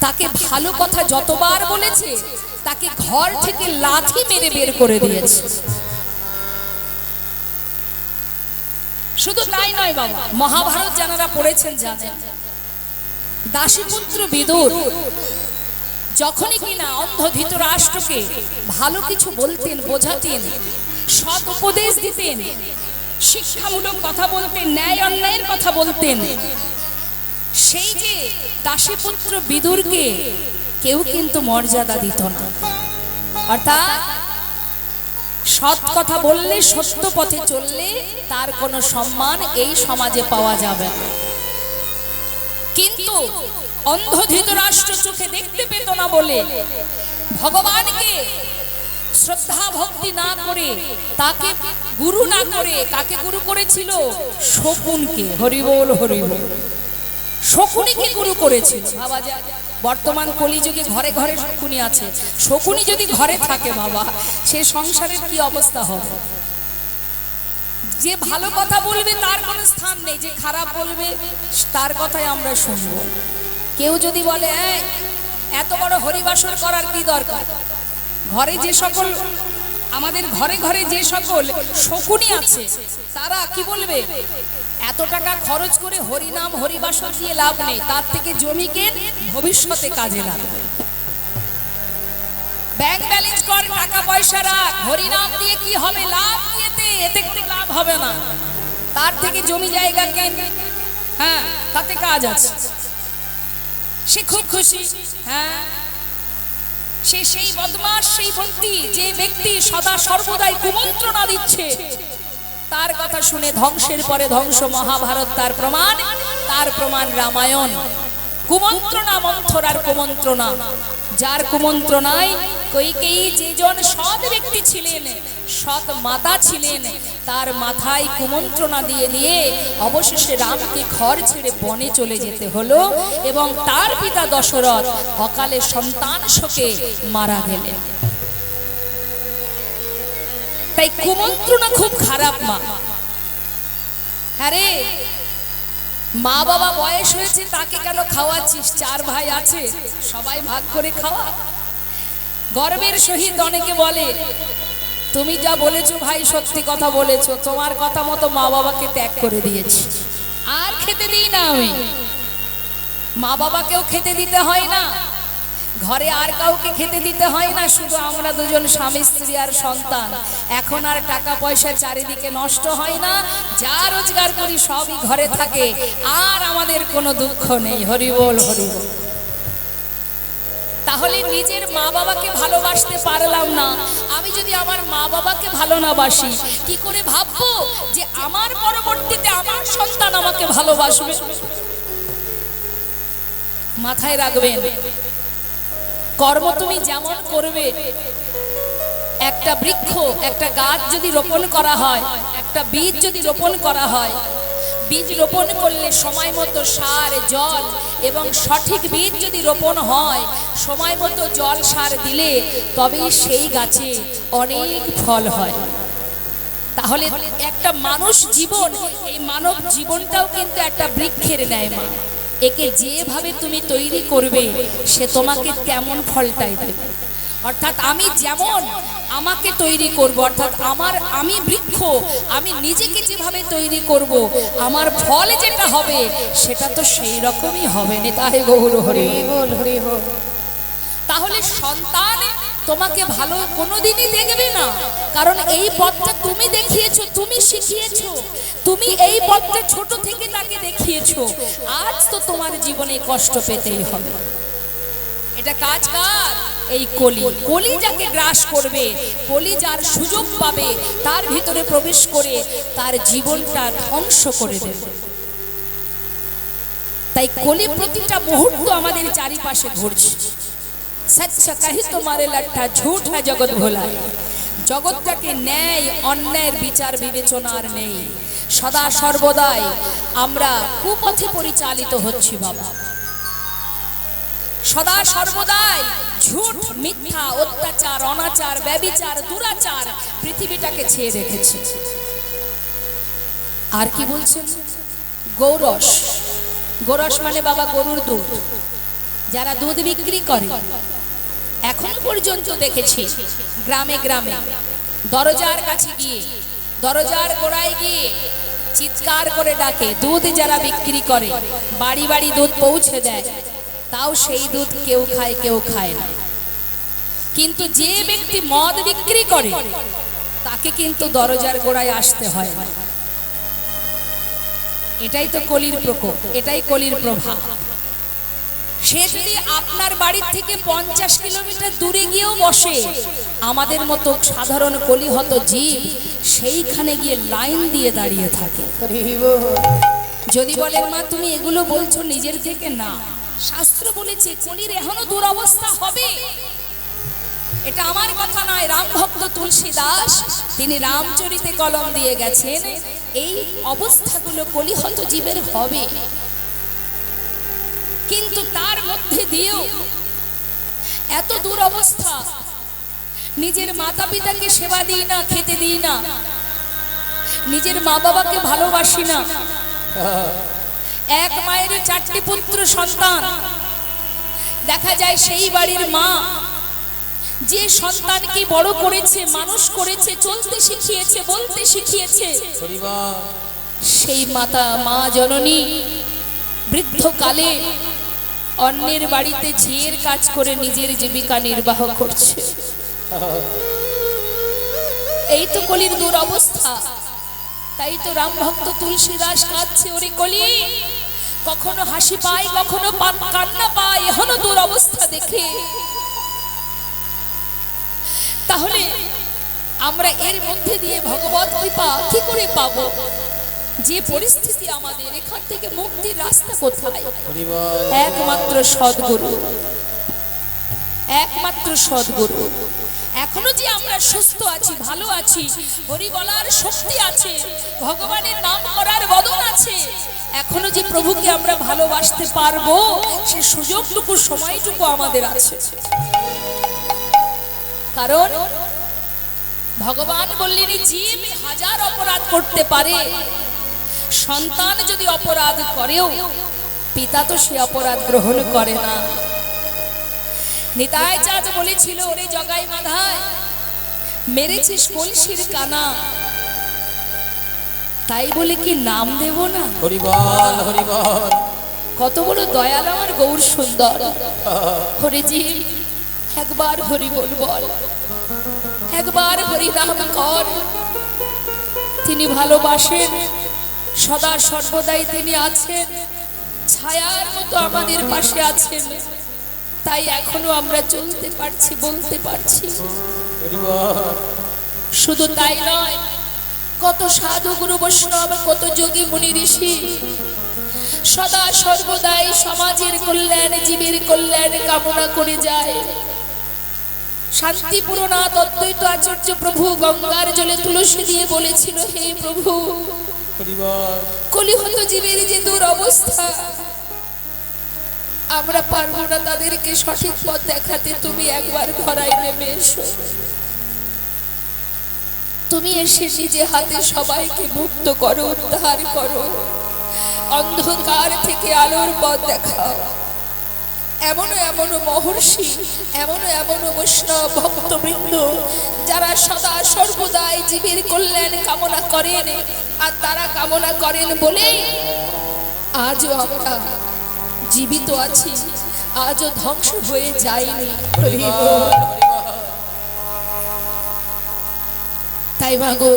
তাকে ভালো কথা যতবার বলেছে তাকে ঘর থেকে লাথি মেরে বের করে দিয়েছে। শুধু তাই নয় বাবা, মহাভারত যারা পড়েছেন জানেন, দাসীপুত্র বিদুর যখনই কিনা অন্ধ ধৃতরাষ্ট্রকে ভালো কিছু বলতেন, বোঝাতেন, সৎ উপদেশ দিতেন, শিক্ষামূলক কথা বলতেন, ন্যায় অন্যায়ের কথা বলতেন, সেই যে দাসীপুত্র বিদুরকে কেউ কিন্তু মর্যাদা দিত না। অর্থাৎ সৎ কথা বললে, সত্য পথে চললে তার কোনো সম্মান এই সমাজে পাওয়া যাবে না। কিন্তু অন্ধ ধৃতরাষ্ট্র চোখে দেখতে পেত না বলে ভগবানকে শ্রদ্ধা ভক্তি না করে, তাকে গুরু না করে, কাকে গুরু করেছিল? শকুনকে। হরিবোল হরিবোল। শকুনিকে গুরু করেছিল। বাবা, বর্তমান কলিযুগে ঘরে ঘরে শকুনি আছে। শকুনি যদি ঘরে থাকে বাবা, সে সংসারের কি অবস্থা হবে? যে ভালো কথা বলবে তার কোনো স্থান নেই, যে খারাপ বলবে তার কথাই আমরা শুনবো। কেউ যদি বলে এত বড় হরিবাসর করার কি দরকার, ঘরে যে সকল, আমাদের ঘরে ঘরে যে সকল শকুনি আছে তারা কি বলবে? এত টাকা খরচ করে হরিনাম হরিবাসর দিয়ে লাভ নেই, তার থেকে জমি কেন, ভবিষ্যতে কাজে লাগবে। ব্যাংক ব্যালেন্স কর, টাকা পয়সা রাখ, হরিনাম দিয়ে কি হবে? লাভ দিয়েতে এতে কোনো লাভ হবে না, তার থেকে জমি জায়গা কেন, হ্যাঁ তাতে কাজ আছে। সে খুব খুশি। হ্যাঁ, সে সেই বদমাশ, সেই ব্যক্তি, যে ব্যক্তি সদা সর্বদাই কুমন্ত্রণা দিচ্ছে, তার কথা শুনে ধ্বংসের পরে ধ্বংস। মহাভারত তার প্রমাণ, তার প্রমাণ রামায়ণ। কুমন্ত্রণা মন্থরার কুমন্ত্রণা, যার কুমন্ত্রণায় কইকেয়ী যেজন সৎ ব্যক্তি ছিলেন, সৎ মাতা ছিলেন, তার মাথায় কুমন্ত্রণা দিয়ে দিয়ে অবশেষে রামকে ঘর ছেড়ে বনে চলে যেতে হলো, এবং তার পিতা দশরথ অকালে সন্তান শোকে মারা গেলেন। তাই কুমন্ত্রণা খুব খারাপ মা। আরে মা বাবা বয়স হয়েছে, তাকে কেন খাওয়াচ্ছিস? 4 ভাই আছে, সবাই ভাগ করে খাওয়া। গর্বের সহিত অনেকে বলে, তুমি যা বলেছো ভাই সত্যি কথা বলেছো, তোমার কথা মতো মা বাবাকে ত্যাগ করে দিয়েছি, আর খেতে দিই না আমি। মা বাবাকেও খেতে দিতে হয় না, ঘরে আর কাউকে খেতে দিতে হয় না, শুধু আমরা দুজন স্বামী স্ত্রী আর সন্তান। এখন আর টাকা পয়সা চারিদিকে নষ্ট হয় না, যা রোজগার করি সবই ঘরে থাকে, আর আমাদের কোনো দুঃখ নেই। হরিবোল হরিবোল। তাহলে নিজের মা বাবাকে ভালোবাসতে পারলাম না, আমি যদি আমার মা বাবাকে ভালো না বাসি, কি করে ভাববো যে আমার পরবর্তীতে আমার সন্তান আমাকে ভালোবাসবে? মাথায় রাখবেন, কর্ম তুমি যেমন করবে, একটা বৃক্ষ, একটা গাছ যদি রোপণ করা হয়, একটা বীজ যদি রোপণ করা হয়, বীজ রোপণ করলে সময় মতো সার, জল এবং সঠিক বীজ যদি রোপণ হয়, সময় মতো জল সার দিলে তবেই সেই গাছে অনেক ফল হয়। তাহলে একটা মানুষ জীবন, এই মানব জীবনটাও কিন্তু একটা বৃক্ষের ন্যায় মা। একে যেভাবে তুমি তৈরি করবে, সে তোমাকে তেমন ফলটাই দেবে। অর্থাৎ আমি যেমন আমাকে তৈরি করব, অর্থাৎ আমি বৃক্ষ, আমি নিজেকে যেভাবে তৈরি করব, আমার ফল যেটা হবে সেটা তো সেই রকমই হবে। নেতাহে গৌর হরি বল হরি বল। তাহলে সন্তান তোমাকে ভালো কোনোদিনই দেখবে না, কারণ এই পথটা তুমি দেখিয়েছো, তুমি শিখিয়েছো, তুমি এই পথটা ছোট থেকে তাকে দেখিয়েছো। আজ তো তোমার জীবনে কষ্ট পেতেই হবে। এটা কাজ কার? এই কলি। কলি যাকে গ্রাস করবে, কলি যার সুযোগ পাবে, তার ভিতরে প্রবেশ করে তার জীবনটা ধ্বংস করে দেবে। তাই কলি প্রতিটা মুহূর্ত আমাদের চারিপাশে ঘুরছে। সচ্চা কাহি তোমারে লাঠা, ঝুঠ হ্যাঁ জগৎ ভোলা। জগৎটাকে ন্যায় অন্যায়ের বিচার বিবেচনা আর নেই। সদা সর্বদাই আমরা কুপথে পরিচালিত হচ্ছি বাবা। সদা সর্বদাই ঝুঠ, মিথ্যা, অত্যাচার, অনাচার, ব্যভিচার, দুরাচার পৃথিবীটাকে ছেয়ে রেখেছে। আর কি বলছেন? গৌরস। গোরস মানে বাবা গরুর দুধ। যারা দুধ বিক্রি করে এখনো পর্যন্ত দেখেছি গ্রামে গ্রামে দরজার কাছে গিয়ে, দরজার গোড়ায় গিয়ে চিৎকার করে ডাকে, দুধ যারা বিক্রি করে বাড়ি বাড়ি দুধ পৌঁছে দেয়, তাও সেই দুধ কেউ খায় কেউ খায় না। কিন্তু যে ব্যক্তি মদ বিক্রি করে তাকে কিন্তু দরজার গোড়ায় আসতে হয় না। এটাই তো কলির প্রকোপ, এটাই কলির প্রভাব। সে যদি আপনার বাড়ির থেকে 50 কিলোমিটার দূরে গিয়েও বসে, আমাদের মতো সাধারণ কলিহত জীব সেইখানে গিয়ে লাইন দিয়ে দাঁড়িয়ে থাকে। যদি বলেন মা তুমি এগুলো বলছো নিজের থেকে, না, শাস্ত্র বলেছে কলির এখনো দুরবস্থা হবে। এটা আমার কথা নয়, রাম ভক্ত তুলসী দাস তিনি রামচরিতে কলম দিয়ে গেছেন, এই অবস্থাগুলো কলিহত জীবের হবে। কিন্তু তার মধ্যে দিয়েও এত দুরবস্থা, নিজের মাতা পিতাকে সেবা দিই না, খেতে দিই না, নিজের মা বাবাকে ভালোবাসি না। এক মায়ের 4টি পুত্র সন্তান, দেখা যায় সেই বাড়ির মা যে সন্তানকে বড় করেছে, মানুষ করেছে, চলতে শিখিয়েছে, বলতে শিখিয়েছে, সেই মা জননী বৃদ্ধকালে অন্যের বাড়িতে ঝিয়ের কাজ করে নিজের জীবিকা নির্বাহ করছে। এই তো কলির দুরবস্থা। তাই তো রাম ভক্ত তুলসী দাস কাঁদছে, ওরে কলি, কখনো হাসি পায়, কখনো কান্না পায়, এখনো দুরবস্থা দেখে। তাহলে আমরা এর মধ্যে দিয়ে ভগবত কৃপা কি করে পাবো? যে পরিস্থিতি আমাদের, এখান থেকে মুক্তির রাস্তা কোথায়? একমাত্র সদ্গুরু, একমাত্র সদ্গুরু। এখনো যে আমরা সুস্থ আছি, ভালো আছি, হরি বলার শক্তি আছে, ভগবানের নাম করার বদন আছে, এখনো যে প্রভুকে আমরা ভালোবাসতে পারবো, সে সুযোগটুকু, সময়টুকু আমাদের আছে। কারণ ভগবান বললেন জীব 1000 অপরাধ করতে পারে, সন্তান যদি অপরাধ করেও পিতা তো সে অপরাধ গ্রহণ করে না। নিতাই চাঁদ বলেছিল, ওরে জগাই মাধায় মেরেছিস কলসির কানা, তাই বলে কি নাম দেব না? হরিবল হরিবল। কত বড় দয়াল আমার গৌর সুন্দর। হরিজি একবার হরি বল বল, একবার হরি নাম কর। তিনি ভালোবাসেন, সদা সর্বদাই তিনি আছেন, ছায়ার মতো আমাদের পাশে আছেন। তাই এখনো আমরা চলতে পারছি, বলতে পারছি। শুধু তাই নয়, কত সাধু গুরু বৈষ্ণব, কত যোগী মুনি ঋষি সদা সর্বদাই সমাজের কল্যাণ, জীবের কল্যাণ কামনা করে যায়। শান্তিপুরনাথ অদ্বৈত আচার্য প্রভু গঙ্গার জলে তুলসী দিয়ে বলেছিল, হে প্রভু, কলিহত জীবের যে দুরবস্থা, আমরা পারবো না তাদেরকে সঠিক পথ দেখাতে, তুমি একবার ধরায় নেমে এসো। তুমি এসে নিজে হাতে সবাইকে মুক্ত করো, উদ্ধার করো, অন্ধকার থেকে আলোর পথ দেখাও। এমনও এমনও মহর্ষি, এমনও এমনও বৈষ্ণব ভক্তবৃন্দ যারা সদা সর্বদাই জীবের কল্যাণ কামনা করেন, আর তারা কামনা করেন বলে আজও আমরা জীবিত আছি, আজও ধ্বংস হয়ে যায়নি। তাই মাগো,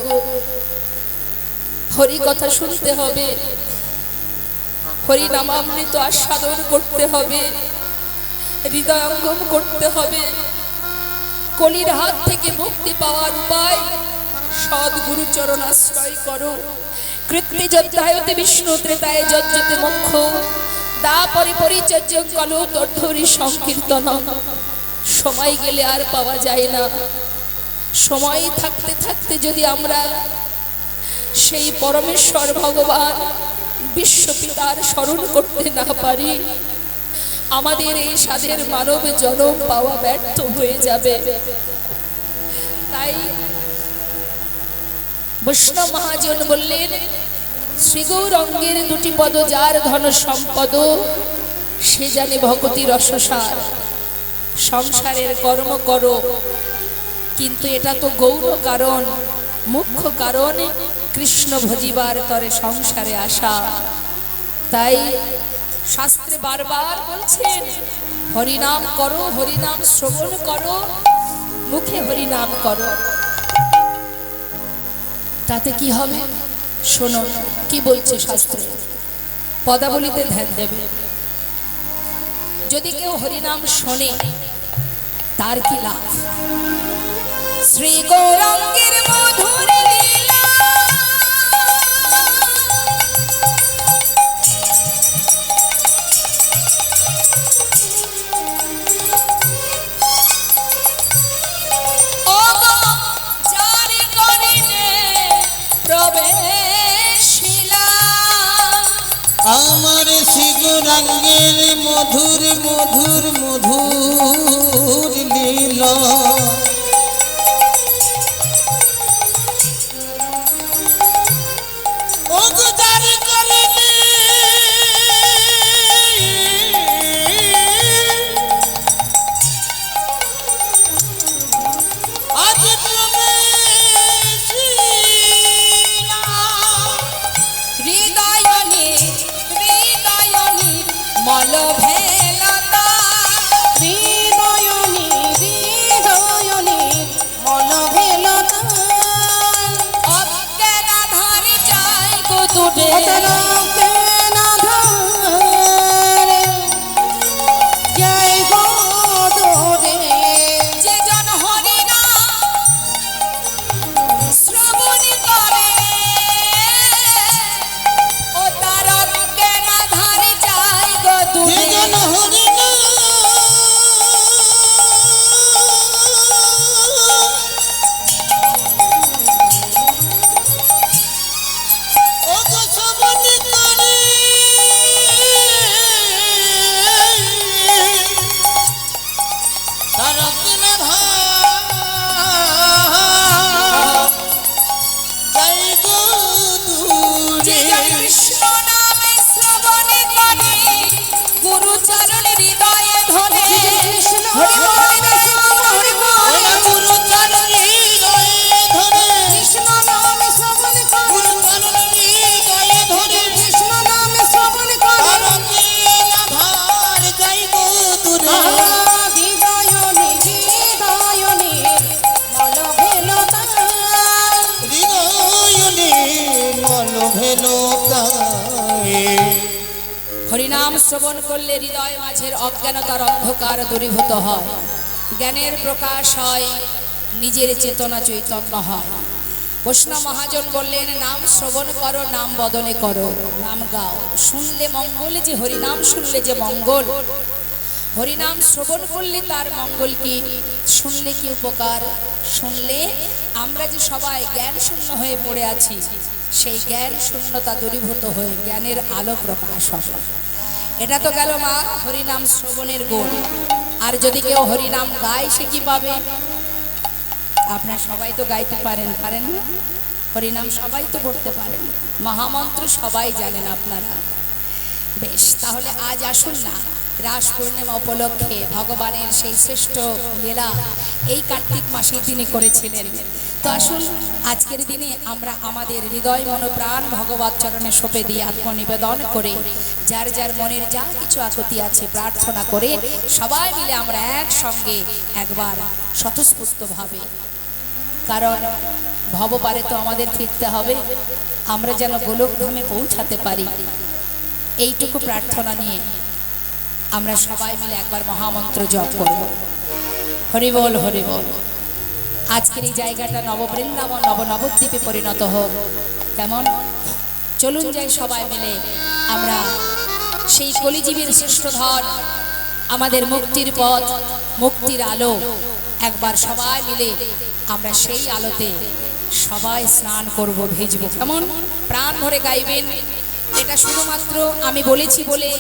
হরি কথা শুনতে হবে, হরি নামামৃত আস্বাদন করতে হবে, হৃদয়ঙ্গম করতে হবে। কলির হাত থেকে মুক্তি পাওয়ার উপায়, সদ্গুরু চরণ আশ্রয় করো। কৃত্তি যজ্ঞায়তে বিষ্ণু, ত্রেতায় যজ্ঞতে মোক্ষ, দাপরে পরিচর্যং কলো তদ্ধরি সংকীর্তন। সময় গেলে আর পাওয়া যায় না। সময় থাকতে থাকতে যদি আমরা সেই পরমেশ্বর ভগবান বিশ্বপিতার স্মরণ করতে না পারি, আমাদের এই সাধের মানব জন্ম পাওয়া ব্যর্থ হয়ে যাবে। তাই বৈষ্ণব মহাজন বললেন, শ্রী গৌরাঙ্গের 2টি পদ যার ধন সম্পদ, সে জানে ভগতি রসসার। সংসারের কর্ম করো, কিন্তু এটা তো গৌণ কারণ, মুখ্য কারণ কৃষ্ণ ভজিবার তরে সংসারে আসা। তাই শাস্ত্রে বারবার বলছেন হরিনাম করো, হরিনাম শ্রবণ করো, মুখে হরিনাম করো। তাতে কি হবে শোনো কি বলছে শাস্ত্রে, পদাবলিতে ধ্যান দেবে। যদি কেউ হরিনাম শোনে তার কি লাভ? শ্রী গৌরাঙ্গের মধুর লীলা, যারে করিলে প্রবেশিলা, আমার শ্রী গৌরাঙ্গের মধুর মধুর মধুর লীলা। ও গো যারে করিলে আজ প্রবেশিলা, হৃদয়নি হৃদয়নি মলভেলতা, হৃদয়নি হৃদয়নি মলভেলতা, অজ্ঞানা ধারে যায় গো দূরে, অতরকে না ধরে জয় গো দোরে। যে জন হরিনাম শ্রবণ করে, ও তার অজ্ঞানা ধারে যায় গো যে দূরে। জন হরিনাম ও গো শ্রবণ করে, তার অজ্ঞানা যাই গো যে দূরে। জন কৃষ্ণ নামে শ্রবণ করে, গুরুচরণ হৃদয়ে ধরে, কৃষ্ণ নামে শ্রবণ করে, ওরা গুরুচরণ হৃদয়ে ধরে, কৃষ্ণ নামে শ্রবণ করে, গুরুচরণ হৃদয়ে ধরে, কৃষ্ণ নামে শ্রবণ করে, তার অজ্ঞানা ধার যাই গো দূরে। হৃদয়নি হৃদয়নি মলভেলতা, হৃদয়নে মলভেলতায়। হরিনাম শ্রবণ করলে হৃদয় মাঝের অজ্ঞানতার অন্ধকার দূরীভূত হয়, জ্ঞানের প্রকাশ হয়, নিজের চেতনা চৈতন্য হয়। বৈষ্ণব মহাজন বললেন নাম শ্রবণ করো, নাম বদনে করো, নাম গাও, শুনলে মঙ্গল, যে হরিনাম শুনলে যে মঙ্গল। হরিনাম শ্রবণ করলে তার মঙ্গল কি, শুনলে কি উপকার? শুনলে আমরা যে সবাই জ্ঞান শূন্য হয়ে পড়ে আছি, সেই জ্ঞান শূন্যতা দূরীভূত হয়ে জ্ঞানের আলো প্রকাশ হবে। এটা তো গেল মা হরিনাম শ্রবণের গুণ। আর যদি কেউ হরিনাম গায় সে কি পাবে? আপনারা সবাই তো গাইতে পারেন, পারেন না? হরিনাম সবাই তো করতে পারেন, মহামন্ত্র সবাই জানেন আপনারা। বেশ, তাহলে আজ আসুন না রাস পূর্ণিমা উপলক্ষে ভগবানের সেই শ্রেষ্ঠ লীলা এই কার্তিক মাসে তিনি করেছিলেন। তো আসুন আজকের দিনে আমরা আমাদের হৃদয় মনোপ্রাণ ভগবত চরণে সঁপে দিয়ে আত্মনিবেদন করে যার যার মনের যা কিছু আকুতি আছে প্রার্থনা করে সবাই মিলে আমরা একসঙ্গে একবার স্বতঃস্ফূর্তভাবে, কারণ ভবপারে তো আমাদের ফিরতে হবে, আমরা যেন গোলকধামে পৌঁছাতে পারি, এইটুকু প্রার্থনা নিয়ে আমরা সবাই মিলে একবার মহামন্ত্র জপ করব। হরি বল হরি বল। আজকের এই জায়গাটা নববৃন্দাবন নবদ্বীপে পরিণত হোক। কেমন? চলুন যাই সবাই মিলে আমরা সেই কলিজীবীর শ্রেষ্ঠ ধন, আমাদের মুক্তির পথ, মুক্তির আলো, একবার সবাই মিলে আমরা সেই আলোতে সবাই স্নান করব, ভিজব। কেমন? প্রাণ ভরে গাইবেন। এটা শুধুমাত্র আমি বলেছি বলে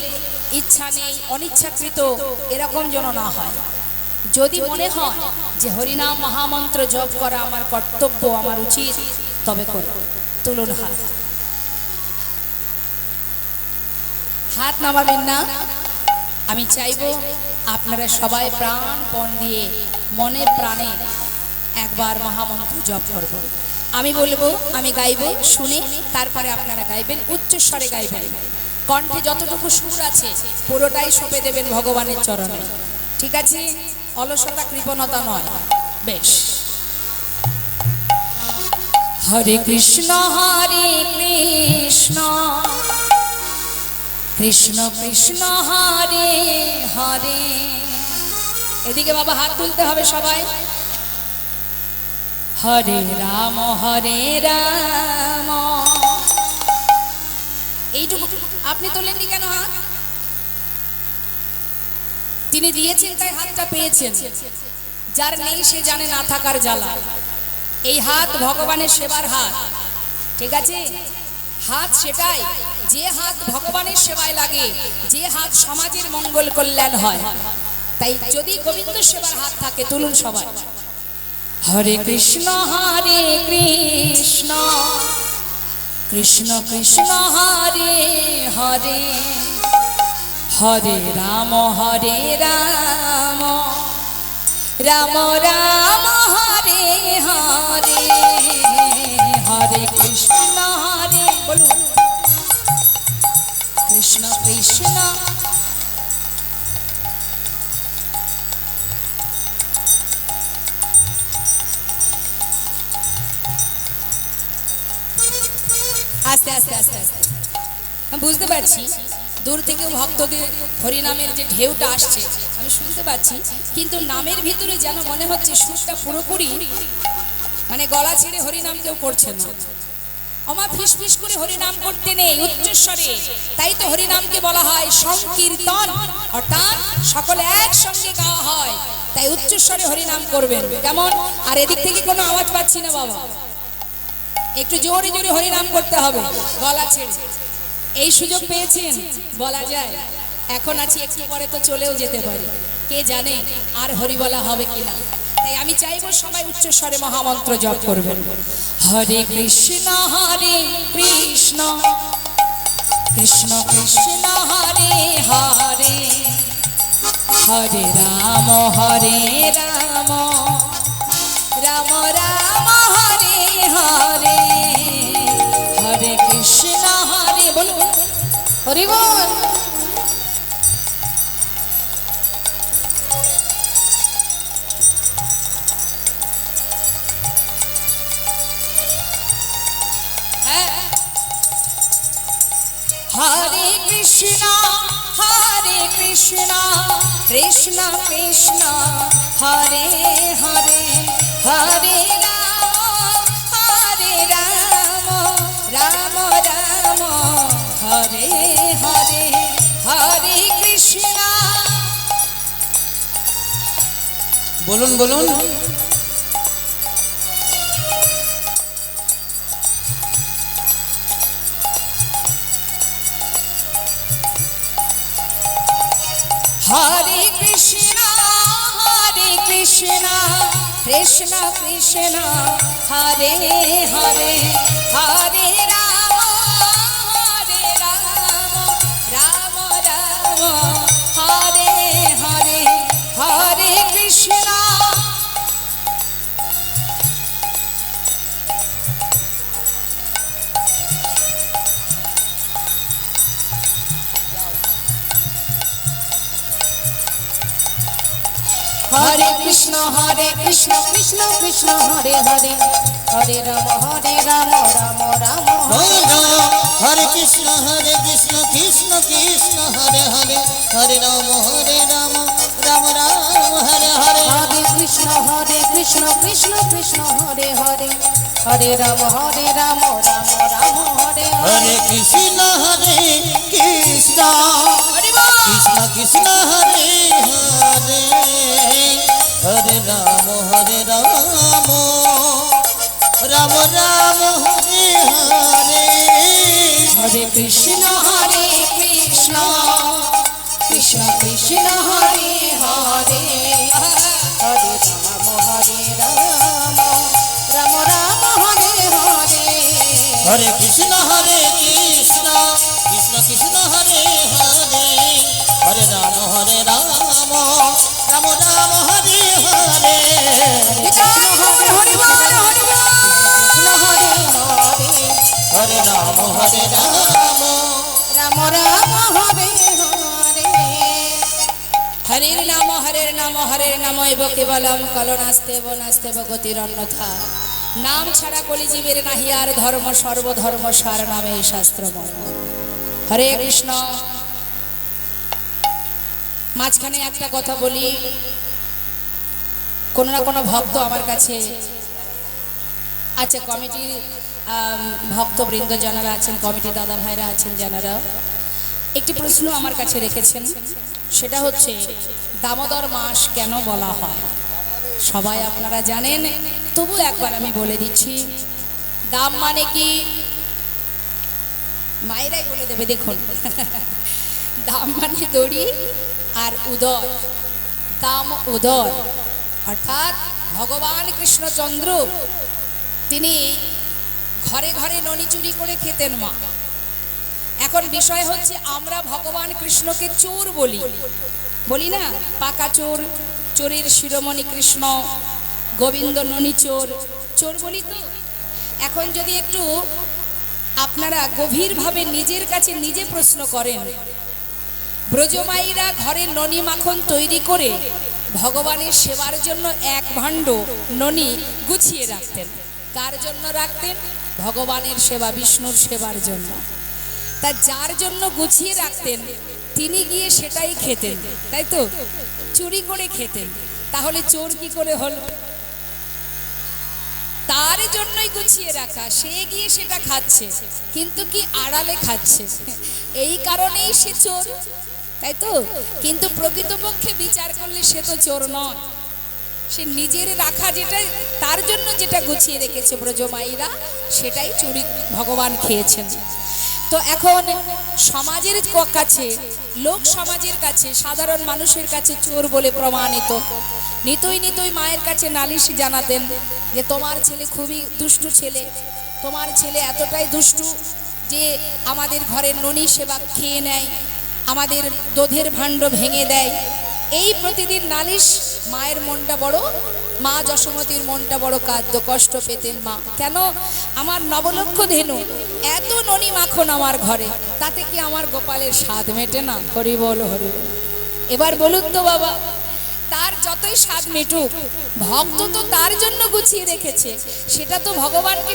ইচ্ছা নেই, অনিচ্ছাকৃত এরকম যেন না হয়। যদি মনে হয় যে হরিনাম মহামন্ত্র জপ করা আমার কর্তব্য, আমার উচিত, তবে করো। তুলুন হাত, হাত নামাবেন না, আমি চাইবো আপনারা সবাই প্রাণপণ দিয়ে মনে প্রাণে একবার মহামন্ত্র জপ করব। আমি বলবো, আমি গাইবো, শুনে তারপরে আপনারা গাইবেন, উচ্চস্বরে গাইবেন। কণ্ঠে যতটুকু সুর আছে পুরোটাই সঁপে দেবেন ভগবানের চরণে। ঠিক আছে? অলসতা কৃপণতা নয়। বেশ। হরে কৃষ্ণ কৃষ্ণ কৃষ্ণ হরে হরে। এদিকে বাবা হাত তুলতে হবে সবাই। হরে রাম এইটুকু আপনি তোলেননি কেন হাত? তিনি দিয়েছেন তাই হাতটা পেয়েছেন। যার নেই সে জানে না থাকার জ্বালা। এই হাত ভগবানের সেবার হাত। ঠিক আছে? হাত সেটাই যে হাত ভগবানের সেবায় লাগে, যে হাত সমাজের মঙ্গল কল্যাণ হয়। তাই যদি গোবিন্দ সেবার হাত থাকে তুলুন সবাই। হরে কৃষ্ণ কৃষ্ণ কৃষ্ণ হরে হরে, হরে রাম রাম রাম হরে হরে, হরে কৃষ্ণ বলুন কৃষ্ণ কৃষ্ণ। আস্তে আস্তে আস্তে আস্তে আমি বুঝতে পারছি দূর থেকে ভক্তদের হরিনামের যে ঢেউটা আসছে আমি শুনতে পাচ্ছি, কিন্তু নামের ভিতরে যেন মনে হচ্ছে সুরটা পুরোপুরি মানে গলা ছেড়ে হরিনাম কেউ করছে না। অমা ফিস ফিস করে হরিনাম করতে নেই, উচ্চস্বরে। তাই তো হরিনামকে বলা হয় সংকীর্তন, অর্থাৎ সকলে একসঙ্গে গাওয়া হয়। তাই উচ্চস্বরে হরিনাম করবেন। কেমন? আর এদিক থেকে কোনো আওয়াজ পাচ্ছি না বাবা, একটু জোরে জোরে হরিনাম করতে হবে গলা ছেড়ে। এই সুযোগ পেয়েছেন বলা যায়। এখন আছি, একটু পরে তো চলেও যেতে পারে, কে জানে আর হরি বলা হবে কিনা। তাই আমি চাইবো সবাই উচ্চস্বরে মহামন্ত্র জপ করবেন। হরে কৃষ্ণ কৃষ্ণ কৃষ্ণ হরে হরে, হরে রাম রাম রাম হরে হরে, হরে কৃষ্ণ বলুন হরি বল। হরে কৃষ্ণ কৃষ্ণ কৃষ্ণ হরে হরে, হরে রাম রাম রাম হরে হরে, হরে কৃষ্ণ। বলুন বলুন। হরে কৃষ্ণ কৃষ্ণ কৃষ্ণ হরে হরে, হরে রাম রাম রাম হরে হরে, হরে কৃষ্ণ। হরে কৃষ্ণ কৃষ্ণ কৃষ্ণ হরে হরে, হরে রাম রাম রাম হরে রাম। হরে কৃষ্ণ কৃষ্ণ কৃষ্ণ হরে হরে, হরে রাম রাম রাম হরে হরে। হরে কৃষ্ণ কৃষ্ণ কৃষ্ণ হরে হরে, হরে রাম রাম রাম হরে হরে হরে। কৃষ্ণ কৃষ্ণ কৃষ্ণ কৃষ্ণ হরে হরে, হরে রাম রাম রাম হরে হরে। হরে কৃষ্ণ কৃষ্ণ কৃষ্ণ হরে হরে, হরে রাম রাম রাম হরে হরে। হরে কৃষ্ণ কৃষ্ণ কৃষ্ণ কৃষ্ণ হরে হরে, হরে রাম হরের নাম এব কেবলম কলনাস্তেব নাস্তেব গতির অন্যথা। নাম ছাড়া কলিজীবের নাহি আর ধর্ম, সর্বধর্ম সার নামে শাস্ত্রময়। হরে কৃষ্ণ। মাঝখানে একটা কথা বলি, কোনো না কোনো ভক্ত আমার কাছে, আচ্ছা কমিটির ভক্তবৃন্দ যারা আছেন, কমিটি দাদা ভাইরা আছেন যারা, একটি প্রশ্ন আমার কাছে রেখেছেন। সেটা হচ্ছে দামোদর মাস কেন বলা হয়? সবাই আপনারা জানেন, তবু একবার আমি বলে দিচ্ছি। দাম মানে কি? মায়েরাই বলে দেবে, দেখুন। দাম মানে দড়ি, আর উদর, দাম উদর, অর্থাৎ ভগবান কৃষ্ণচন্দ্র তিনি ঘরে ঘরে ননি চুরি করে খেতেন মা। এখন বিষয় হচ্ছে আমরা ভগবান কৃষ্ণকে চোর বলি, বলি না? পাকা চোর, চোরের শিরোমণি কৃষ্ণ, গোবিন্দ ননি চোর, চোর বলি তো। এখন যদি একটু আপনারা গভীরভাবে নিজের কাছে নিজে প্রশ্ন করেন, ব্রজমাইরা ঘরে ননি মাখন তৈরি করে ভগবানের সেবার জন্য এক ভাণ্ড ননি গুছিয়ে রাখতেন। কার জন্য রাখতেন? ভগবানের সেবা, বিষ্ণুর সেবার জন্য। তা যার জন্য গুছিয়ে রাখতেন তিনি গিয়ে সেটাই খেতেন, তাই তো? চুরি করে খেতেন। তাহলে চোর কি করে হলো? তার জন্যই গুছিয়ে রাখা, সে গিয়ে সেটা খাচ্ছে, কিন্তু কি আড়ালে খাচ্ছে, এই কারণেই সে চোর, তাই তো? কিন্তু প্রকৃতপক্ষে বিচার করলে সে তো চোর নয়, সে নিজের রাখা যেটা, তার জন্য যেটা গুছিয়ে রেখেছে ব্রজমাইরা, সেটাই চুরি ভগবান খেয়েছেন। তো এখন সমাজের কাছে, লোক সমাজের কাছে, সাধারণ মানুষের কাছে চোর বলে প্রমাণিত। নিতই নিতই মায়ের কাছে নালিশ জানাতেন যে তোমার ছেলে খুবই দুষ্টু ছেলে, তোমার ছেলে এতটাই দুষ্টু যে আমাদের ঘরের ননি সেবা খেয়ে নেয়, আমাদের দোধের ভাণ্ড ভেঙে দেয়। এই প্রতিদিন নালিশ, মায়ের মনটা বড়, মা যশোমতীর মনটা বড় কাঁদ্য, কষ্ট পেতেন মা। কেন? আমার নবলক্ষ ধেনু, এত ননি মাখন আমার ঘরে, তাতে কি আমার গোপালের স্বাদ মেটে না? হরি বল, হরি বল। এবার বলুন তো বাবা, তার যতই স্বাদ মেটুক, ভক্ত তো তার জন্য গুছিয়ে রেখেছে, সেটা তো ভগবানকে